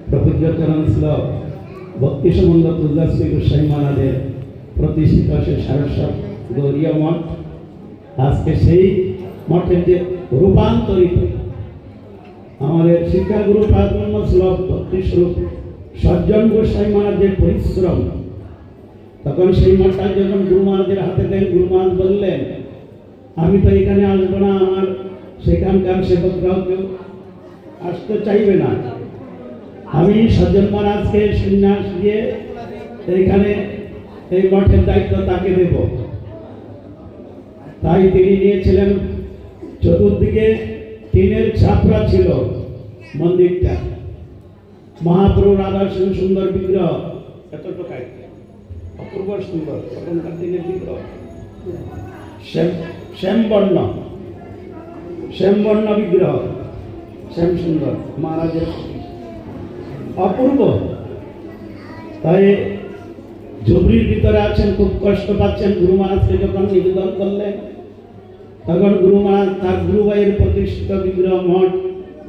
প্রপূজ্যচরণ শ্লোক ভক্তি সম্বন্ধ তুলদাশ্রী গোস্বামী মহারাজের প্রতিষ্ঠিত সে সারস্বত গৌরীয় মঠ। আজকে সেই মঠের যে রূপান্তরিত আমাদের শিক্ষাগুরু প্রাথমিক শ্লোক ভক্তি স্বরূপ সজ্জন গোস্বামী মহারাজের পরিশ্রম, তখন সেই মঠটা যখন গুরু মহারাজের হাতে দেন, গুরু মহারাজ বললেন আমি তো এখানে আসবো না, আমার সেখানকার সেবকরাও কেউ আসতে চাইবে না, আমি সজ্জন মহারাজকে সন্ন্যাস দিয়ে এইখানে এই মঠের দায়িত্ব তাকে দেব। তাই তিনি নিয়েছিলেন, চতুর্দিকে টিনের ছাপরা ছিল মন্দিরটা, মহাপ্রভু রাধা সুন্দর বিগ্রহ, এতটুকাই অপূর্ব সুন্দর তখনকার দিনের বিগ্রহ, শ্যামবর্ণ বিগ্রহ, শ্যাম সুন্দর মহারাজের অপূর্ব। তাই ঝুপড়ির ভিতরে আছেন, খুব কষ্ট পাচ্ছেন। গুরু মহারাজকে যখন নিবেদন করলেন, তখন গুরু মহারাজ তার গুরুভাইয়ের প্রতিষ্ঠিত বিগ্রহ মঠ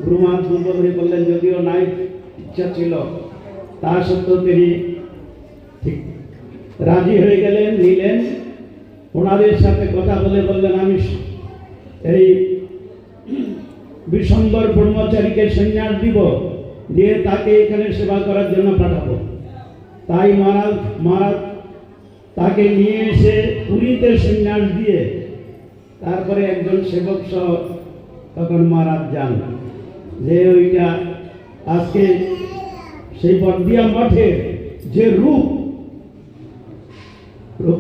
গুরু মহারাজ দুর্বধরে করলেন, যদিও নাই ইচ্ছা ছিল, তা সত্ত্বেও তিনি ঠিক রাজি হয়ে গেলেন, নিলেন। ওনাদের সাথে কথা বলে বললেন আমি এই বিশ্বম্বর ব্রহ্মচারীকে সন্ন্যাস দিব, দিয়ে তাকে এখানে সেবা করার জন্য পাঠাবো। তাই মহারাজ তাকে নিয়ে এসে পুরীতে সন্ন্যাস দিয়ে তারপরে একজন সেবক সহ তখন মহারাজ যান। যে ওইটা আজকে সেই বর্দিয়া মঠের যে রূপ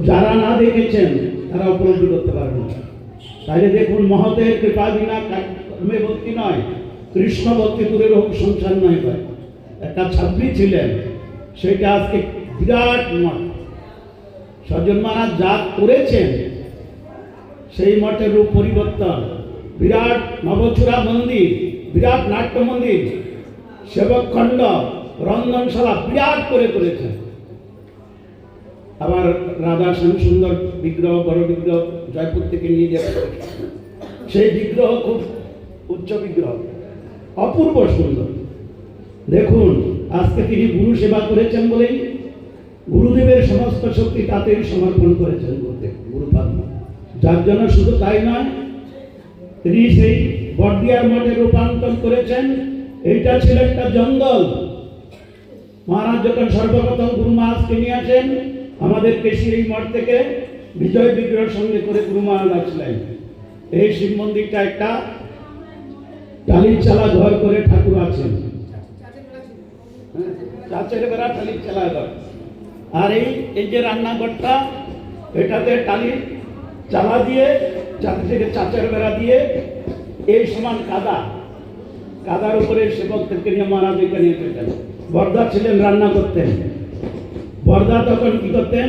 যারা না দেখেছেন তারা উপলব্ধি করতে পারবেন না। তাইলে দেখুন, মহতের কৃপা বিনা কর্মে ভক্তি নয়, কৃষ্ণ ভক্তি দূরের হোক সংসার নয় ভাই। একটা ছাত্রী ছিলেন, সেটা আজকে বিরাট মঠ। সজ্জন মহারাজ যা করেছেন সেই মঠের রূপ পরিবর্তন, বিরাট নবচূড়া মন্দির, বিরাট নাট্য মন্দির, সেবক খণ্ড, রন্ধনশালা বিরাট করে করেছেন। আবার রাধা শ্যাম সুন্দর বিগ্রহ, বড় বিগ্রহ জয়পুর থেকে নিয়ে যাবে, সেই বিগ্রহ খুব উচ্চ বিগ্রহ, অপূর্ব সুন্দর। দেখুন, আজকে তিনি গুরু সেবা করেছেন বলেই গুরুদেবের সমস্ত শক্তি তাতেই সমর্পণ করেছেন গুরুপাদ, যার জন্য শুধু তাই নয়, তিনি সেই বর্দিয়ার মঠে রূপান্তর করেছেন। এইটা ছিল একটা জঙ্গল। মহারাজ যখন সর্বপ্রথম গুরু মহারাজকে নিয়ে আসেন আমাদের কেশি এই মঠ থেকে, বিজয় বিগ্রহের সঙ্গে করে গুরু মহারাজ আসলেন। এই শিব মন্দিরটা একটা টালির চালা ঘর করে ঠাকুর আছেন, চাচের বেড়া টালির চালা ঘর। আর এই যে রান্নাঘরটা, এটাতে টালির চালা দিয়ে চারদিকে চাচের বেড়া দিয়ে এই সমান কাদার উপরে সেবকদেরকে নিয়ে মহারাজ এখানে এসেছেন। বর্দা ছিলেন, রান্না করতেন। বর্দা তখন কি করতেন,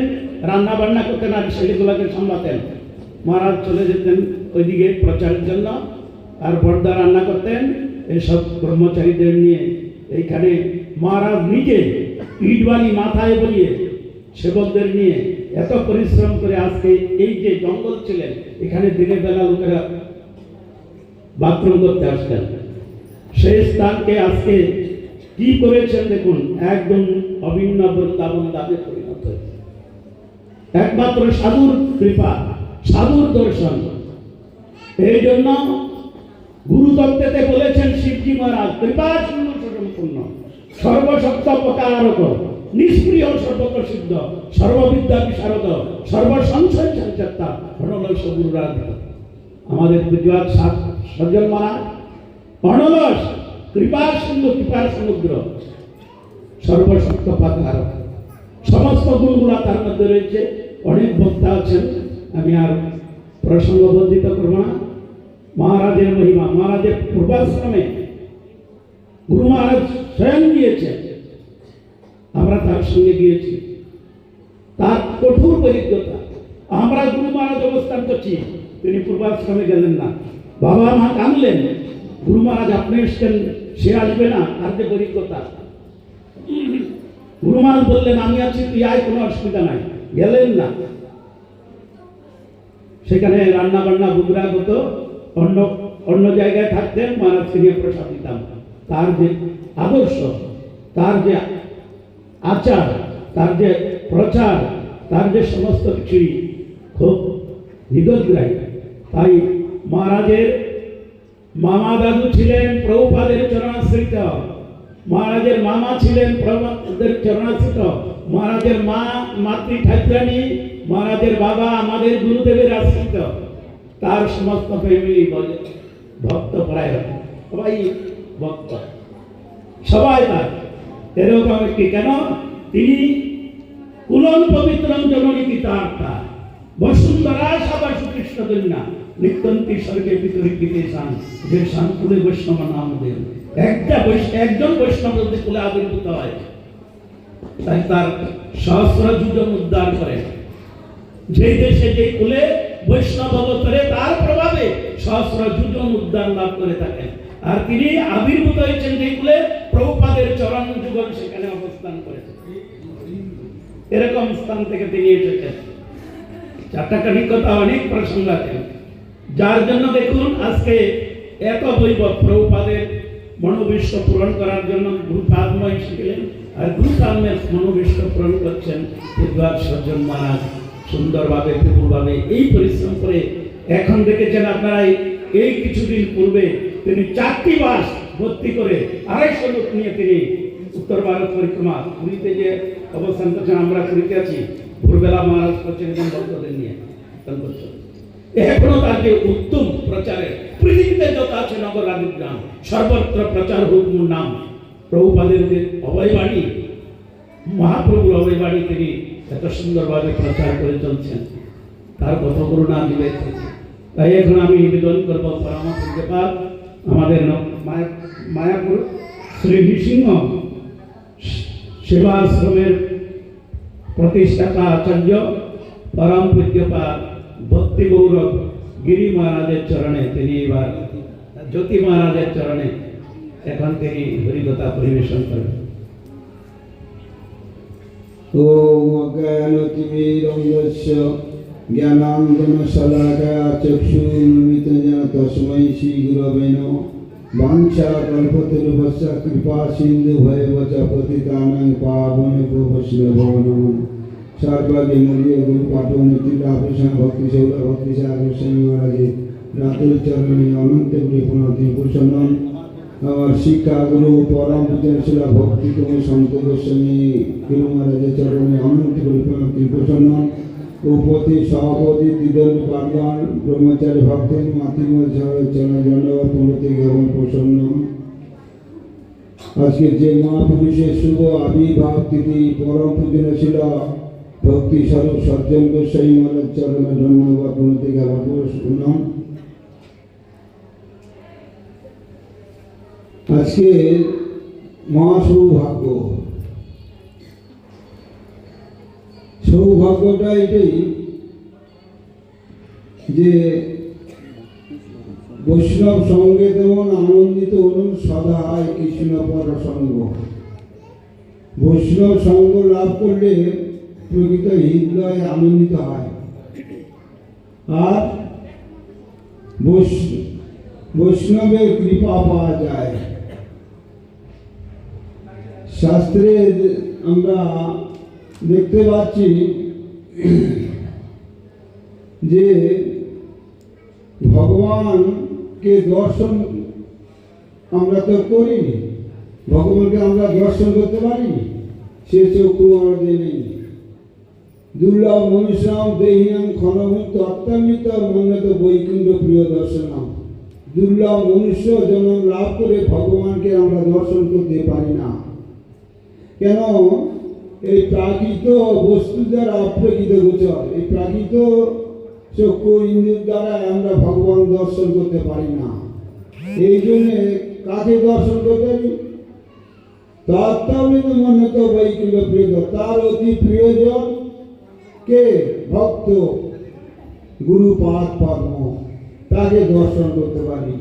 রান্না বান্না করতেন আর ছেলেগুলোকে সামলাতেন। মহারাজ চলে যেতেন ওইদিকে প্রচারের জন্য, আর বর্দা রান্না করতেন এইসব ব্রহ্মচারীদের নিয়ে। এইখানে মহারাজ নিজে ইটবালি মাথায় বলিয়ে সেবকদের নিয়ে এত পরিশ্রম করে আজকে এই যে জঙ্গল ছিলেন, এখানে দিনের বেলা লোকেরা বাথরুম করতে আসতেন, সেই স্থানকে আজকে কি করেছেন দেখুন, একদম অভিন্ন বৃন্দাবন ধামে পরিণত হয়েছে। একমাত্র সাধুর কৃপা, সাধুর দর্শন। এই জন্য গুরুতত্ত্বে বলেছেন শিবজি মহারাজ, কৃপা শূন্য সম্পূর্ণ, সর্বশক্ত প্রকারক, নিষ্ক্রিয় সর্বত সিদ্ধ, সর্ববিদ্যা বিশারদ, সর্বসংশয় সঞ্চেতা, অনলস গুরুরাধিক। আমাদের গুজরাট সজ্জন মহারাজ অনলস, কৃপার সিন্ধু, কৃপার সমুদ্র, সর্বশক্ত প্রকারক, সমস্ত গুণগুলা তার মধ্যে রয়েছে। অনেক বক্তা আছেন, আমি আর প্রসঙ্গ বর্ধিত করব না। মহারাজের মহিমা, মহারাজের পূর্বাশ্রমে গুরু মহারাজ স্বয়ং গিয়েছেন, আমরা তার সঙ্গে গিয়েছি। তার কঠোর পরিজ্ঞতা, আমরা গুরু মহারাজ অবস্থান করছি, তিনি পূর্বাশ্রমে গেলেন না। বাবা মা কাঁদলেন, গুরু মহারাজ আপনি এসছেন, সে আসবে না, তার যে পরিজ্ঞতা। গুরু মহারাজ বললেন আমি আছি, তুই আয়, কোনো অসুবিধা নাই, গেলেন না। সেখানে রান্না বান্না বুগরা হতো, অন্য জায়গায় থাকতেন, মহারাজকে নিয়ে প্রসাদ দিতাম। তার যে আদর্শ, তার যে আচার, তার যে প্রচার, তার যে সমস্ত কিছুই খুব হৃদয়গ্রাহী। তাই মহারাজের মামা দাদু ছিলেন প্রভুপাদের চরণাশ্রিত, মহারাজের মামা ছিলেন প্রভুপাদের চরণাশ্রিত, মহারাজের মা মাতৃ ঠাকুরানী, মহারাজের বাবা আমাদের গুরুদেবের আশ্রিত। তার সমস্ত ফ্যামিলি ভক্ত প্রায় সবাই ভক্ত, সবাই তার এরকম একটি। কেন? তিনি কুলন পবিত্রম জননী পিতা বসুন্ধরা সবা সুকৃষ্ণ কন্যা নিত্যন্তি স্বর্গে পিতরিপিতে শান, যে শান্তুলে বৈষ্ণব নাম দেব। একজন বৈষ্ণব যদি কুলে আবির্ভূত হয়, তাই তার সহস্র যুজন উদ্ধার করে। যেই দেশে যে কুলে বৈষ্ণব অবতরে তার প্রভাবে সহস্র যুজন উদ্ধার লাভ করে থাকেন। আর তিনি আবির্ভূত হয়েছেন যে কুলে প্রভুপাদের চরণ যুগল সেখানে অবস্থান করেছেন। এরকম স্থান থেকে তিনি এসেছেন। চাট্টাকানিকতা অনেক প্রসঙ্গ আছে, যার জন্য দেখুন আজকে এত বৈভব। প্রভুপাদের মনোবিষ্ট পূরণ করার জন্য গুরুপাদময় শিখলেন, আর গুরুপাদমের মনোবিষ্ট পূরণ করছেন বিদ্বান সজ্জন মহারাজ। সুন্দরভাবে বিপুলভাবে এই পরিশ্রম করে এখন দেখেছেন আপনারা, এই কিছুদিন পূর্বে তিনি 4টি বাস ভর্তি করে 250 লোক নিয়ে তিনি উত্তর ভারত পরিক্রমা, পুরীতে যে অবস্থান করছেন, আমরা পুরীতে আছি, ভোরবেলা মহারাজ করছেন এবং ভক্তদের নিয়ে এখনো তার যে উত্তম প্রচারে পৃথিবীতে যত আছে নগর রাজগ্রাম সর্বত্র প্রচার হোক মোর নাম। প্রভুপাদের যে অভয়বাণী, মহাপ্রভুর অভয়বাণী তিনি এত সুন্দরভাবে প্রচার করে চলছেন, তার কত করুণা দিবে। তাই এখন আমি নিবেদন করব পরমপূজ্যপাদ আমাদের মায়াপুর শ্রী নৃসিংহ সেবাশ্রমের প্রতিষ্ঠাতা আচার্য পরম পূজ্যপাদ ভক্তি গৌরব গিরি মহারাজের চরণে, তিনি এবার জ্যোতি মহারাজের চরণে এখন তিনি হরিকথা পরিবেশন করবেন। ওম অজ্ঞানতিমিরঞ্জস্য জ্ঞানাঞ্জনশলাকয়া চক্ষুর্মিলিतं येन তস্मै শ্রীগুরবে নমঃ। বাঞ্ছাকল্পতরুভ্যশ্চ কৃপা সিন্ধুভ্যেব চ পতিতানাং পাবনেভ্যো বৈষ্ণবো নমঃ। সর্বাগিমূল্য গুরুপাঠনিতিলাভূষণ ভক্তিশৌল ভক্তিসাগর স্বামী মহারাজের রাতুল চরণে অনন্ত কৃপণতি প্রসন্নন। আমার শিক্ষা গুরু পরম পূজনশীল ভক্তি তুমি সন্ত গোস্বামী গুরু মহারাজের চরণে অনন্ত কৃপণতি প্রসন্নন। উপতি সভাপতি দ্বিদল পার্বণ ব্রহ্মচারী ভক্তের মাতৃময় চরণ ধন্যবাদ পূর্ণতি জ্ঞাপন প্রসন্ন। আজকে যে মহাপুরুষের শুভ আবির্ভাব তিথি পরম পূজনশীল ভক্তি স্বরূপ সজ্জন গোস্বামী মহারাজ চরণে ধন্যবাদ পূর্ণতি জ্ঞাপন প্রসন্ন। আজকে মহাসৌভাগ্য, সৌভাগ্যটা এটাই যে বৈষ্ণব সঙ্গে তেমন আনন্দিত হলুন সদা কৃষ্ণ পর সঙ্গ। বৈষ্ণব সঙ্গ লাভ করলে প্রকৃত হৃদয় আনন্দিত হয়, আর বৈষ্ণবের কৃপা পাওয়া যায়। শাস্ত্রে আমরা দেখতে পাচ্ছি যে ভগবানকে দর্শন আমরা তো করিনি, ভগবানকে আমরা দর্শন করতে পারিনি, সে চক্ষু আমাদের নেই। দুর্লভ মনুষ্যাম দেহিনাম ক্ষণমুক্ত অত্যমিত মন্নত বৈকুণ্ঠ প্রিয় দর্শনাম। দুর্লভ মনুষ্য জন্ম লাভ করে ভগবানকে আমরা দর্শন করতে পারি না। কেন? এই প্রাকৃত বস্তু দ্বারা অপ্রাকৃত গোচর, এই প্রাকৃত চক্ষু ইন্দ্রিয় দ্বারা আমরা ভগবান দর্শন করতে পারি না। এই জন্যে কাকে দর্শন করতে পারি? তত্ত্বামৃত মন্নত বৈকুণ্ঠ প্রিয়, তার অতি প্রিয়জন কে? ভক্ত গুরুপাদ পদ্ম, তাকে দর্শন করতে পারি।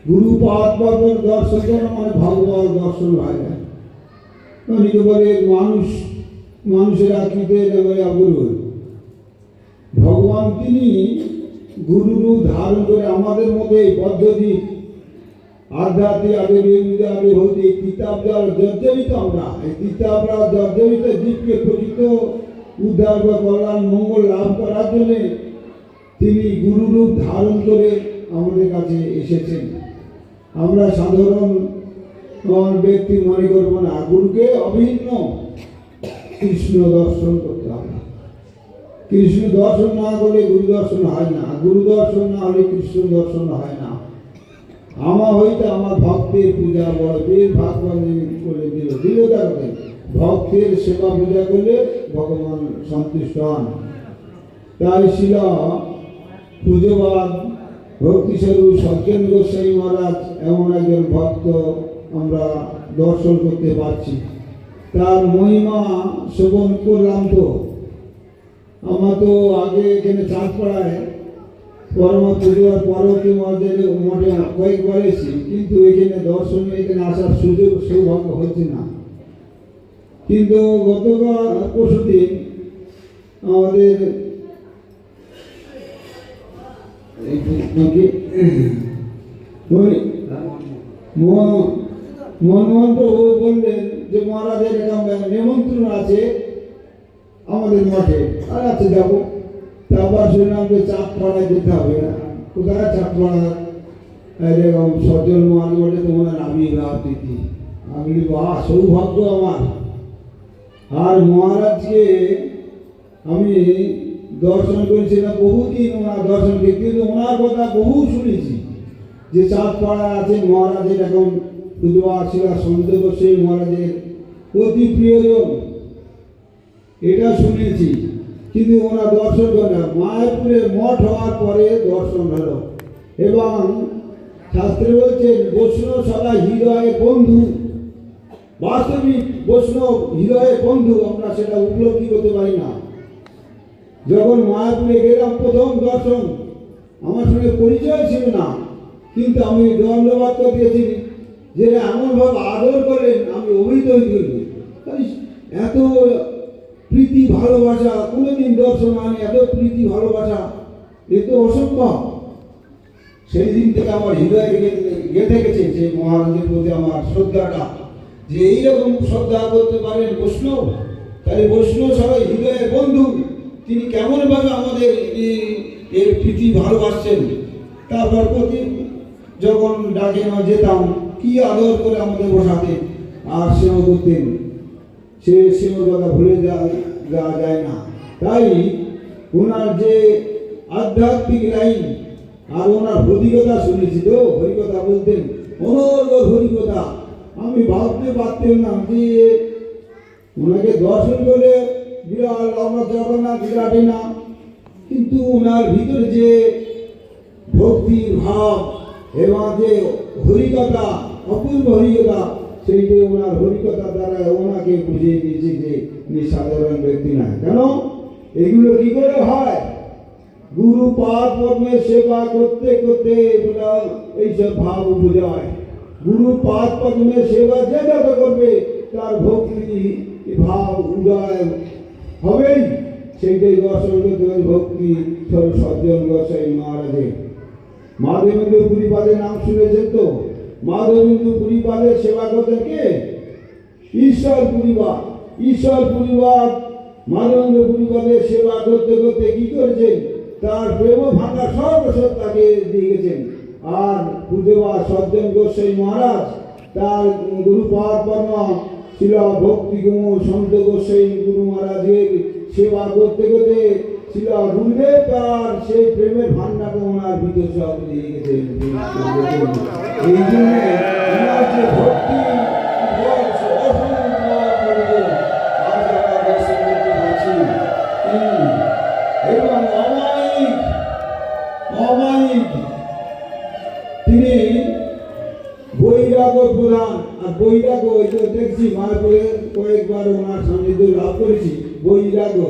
গুরুপাদ পদ্ম দর্শন করা মানে ভগবান দর্শন হয় না। অনেকে বলে মানুষের আকৃতির গুরু, ভগবান তিনি গুরু রূপ ধারণ করে আমাদের মধ্যে এই পদ্ধতি আধ্যাত্মিক আদি হতে পিতা তীর্থাবদার জর্জরিত আমরা, এই তীর্থাবদার জর্জরিত জীবকে প্রকৃত উদ্ধার বা কল্যাণ মঙ্গল লাভ করার জন্য তিনি গুরুরূপ ধারণ করে আমাদের কাছে এসেছেন। আমরা সাধারণ ব্যক্তি মনে করবো না, গুরুকে অভিন্ন কৃষ্ণ দর্শন করতে হবে। কৃষ্ণ দর্শন না করলে গুরু দর্শন হয় না, গুরু দর্শন না হলে কৃষ্ণ দর্শন হয় না। আমার হইতে আমার ভক্তের পূজা বড় বীর ভাগ করে দিল তাকে ভক্তের সেবা পূজা করলে ভগবান সন্তুষ্ট হন। তাই ছিল পূজবাদ ভক্তিস্বরূপ সজ্জন গোস্বামী মহারাজ এমন একজন ভক্ত আমরা দর্শন করতে পারছি। তার মহিমা শ্রবণ করলাম। তো আমার তো আগে এখানে চাঁদপাড়ায় পরমা পূজার পরবর্তী মঠে কয়েকবার এসেছি, কিন্তু এখানে দর্শনে এখানে আসার সুযোগ সৌভাগ্য হচ্ছে না। কিন্তু গতকাল পরশুদিন আমাদের মনমোহন প্রভু বললেন যে মহারাজের নিমন্ত্রণ আছে আমাদের মঠে। আর আছে যাবো। তারপর শুনলাম যে চাঁদপাড়ায় যেতে হবে। কোথায় চাঁদপাড়া? এরকম সজল মহারাজ বলে তোমার আবির্ভাব তিথি। আমি বাহ, সৌভাগ্য আমার। আর মহারাজকে আমি দর্শন করেছিলাম বহুদিন, ওনার দর্শন করতে, কিন্তু ওনার কথা বহু শুনেছি যে চাঁদপাড়া আছে মহারাজের এখন বুধবার ছিল সন্ত গোস্বামী মহারাজের অতি প্রিয়জন, এটা শুনেছি। কিন্তু ওনার দর্শন করে না। মায়াপুরের মঠ হওয়ার পরে দর্শন হলো। এবং শাস্ত্রে বলছে বৈষ্ণব সদা হৃদয়ের বন্ধু, বাস্তবিক বৈষ্ণব হৃদয়ের বন্ধু। আমরা সেটা উপলব্ধি করতে পারি না। যখন মায়াপুরে গেলাম প্রথম দর্শন, আমার সঙ্গে পরিচয় ছিল না, কিন্তু আমি দণ্ডবাদ করতেছি যে এমনভাবে আদর করেন আমি অভিহিত হয়ে গেল। এত প্রীতি ভালোবাসা কোনোদিন দর্শন হয়নি, এত প্রীতি ভালোবাসা, এ তো অসম্ভব। সেই দিন থেকে আমার হৃদয়ে গেঁথে গেছে সেই মহারাজের প্রতি আমার শ্রদ্ধাটা, যে এইরকম শ্রদ্ধা করতে পারেন বৈষ্ণব। তাহলে বৈষ্ণব সবাই হৃদয়ের বন্ধু, তিনি কেমনভাবে আমাদের এর প্রীতি ভালোবাসছেন। তারপর প্রতি যখন ডাকে না যেতাম, কি আদর করে আমাদের বসাতেন আর সেবা করতেন, সে সেবার কথা ভুলে যাওয়া যায় না। তাই ওনার যে আধ্যাত্মিক লাইন আর ওনার হরিকথা শুনেছি। তো হরিকথা বলতেন, অনর্গল হরিকথা। আমি ভাবতে পারতাম না যে ওনাকে দর্শন করে বিরাট আমরা জগন্নাথ বিরাটে না, কিন্তু ওনার ভিতরে যে ভক্তির ভাব এবং যে হরিকথা, অপূর্ব হরিকথা, সেইটা ওনার হরিকথা দ্বারা ওনাকে বুঝিয়ে দিয়েছে যে উনি সাধারণ ব্যক্তি না। কেন এগুলো কি করে হয়? গুরু পাদ পদ্মের সেবা করতে করতে এইসব ভাব বোঝায়। গুরু পাদ পদ্মের সেবা যে যত করবে তার ভক্তি ভাব উদয় হবেই। সেইটাই দর্শন করতে হবে ভক্তি সজ্জন গোস্বামী মহারাজের। মাধবেন্দ্র পুরীপাদের নাম শুনেছেন তো? মাধবেন্দ্র পুরীপাদের সেবা করতেন কে? ঈশ্বর পুরীপাদ। ঈশ্বর পুরীপাদ মাধবেন্দ্র পুরীপাদের সেবা করতে করতে কি করেছেন? তার প্রেম ভাঙা সর্বস্ব তাকে দিয়ে গেছেন। আর পূজবা সজ্জন গোস্বামী মহারাজ তার গুরুপাদ পর্মা ছিল ভক্তি গুণ সন্ত গোস্বামী গুরু মহারাজের সেবা করতে করতে ছিল গুরুদেব তার সেই প্রেমের ভান্ডারকে ওনার ভিতর সব দিয়ে গেছেন। এই জন্য ওনার যে ভক্তি এবং অমায়িক তিনি বৈরাগ্য প্রধান। আর বৈরাগ্য দেখছি মায়াপুরে কয়েকবার ওনার সান্নিধ্য লাভ করেছি। বৈরাগ্য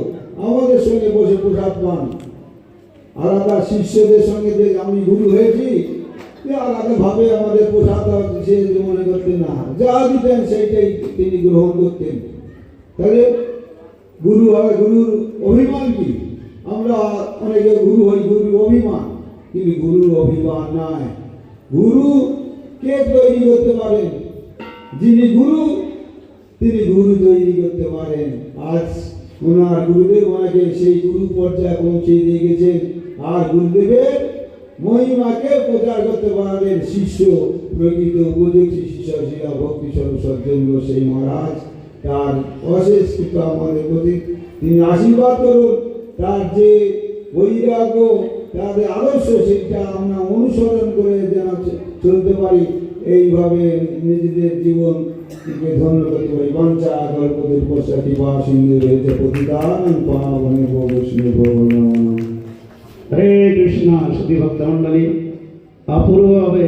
আমাদের সঙ্গে বসে প্রসাদ পান। আলাদা শিষ্যদের সঙ্গে যে আমি গুরু হয়েছি, আলাদা ভাবে আমাদের প্রসাদ সে মনে করতেন না, যা দিতেন সেইটাই তিনি গ্রহণ করতেন। তাহলে গুরু হয়, গুরুর অভিমান কি? আমরা অনেকে গুরু হই গুরুর অভিমান, কিন্তু গুরুর অভিমান নয়। গুরু কে তৈরি করতে পারেন? যিনি গুরু তিনি গুরু তৈরি করতে পারেন। আজ ওনার গুরুদেব ওনাকে সেই গুরু পর্যায়ে পৌঁছে দিয়ে গেছেন। আর গুরুদেবের মহিমাকে প্রচার করতে পারেন শিষ্য প্রকৃত উপযোগী শিষ্য শিলা ভক্তি স্বরূপ সজ্জন সেই মহারাজ। তার অশেষ কৃপা আমাদের প্রতি, তিনি আশীর্বাদ করুন। তার যে বৈরাগ্য, তার আদর্শ, সেটা আমরা অনুসরণ করে যেন চলতে পারি, এইভাবে নিজেদের জীবনকে ধন্য করতে পারি। বাঞ্ছা গল্পদের পশ্চাৎ বা সিন্ধু রয়েছে প্রতিদান পাবনে বৈষ্ণব। হরে কৃষ্ণ। সুধী ভক্ত মন্ডলী, অপূর্বভাবে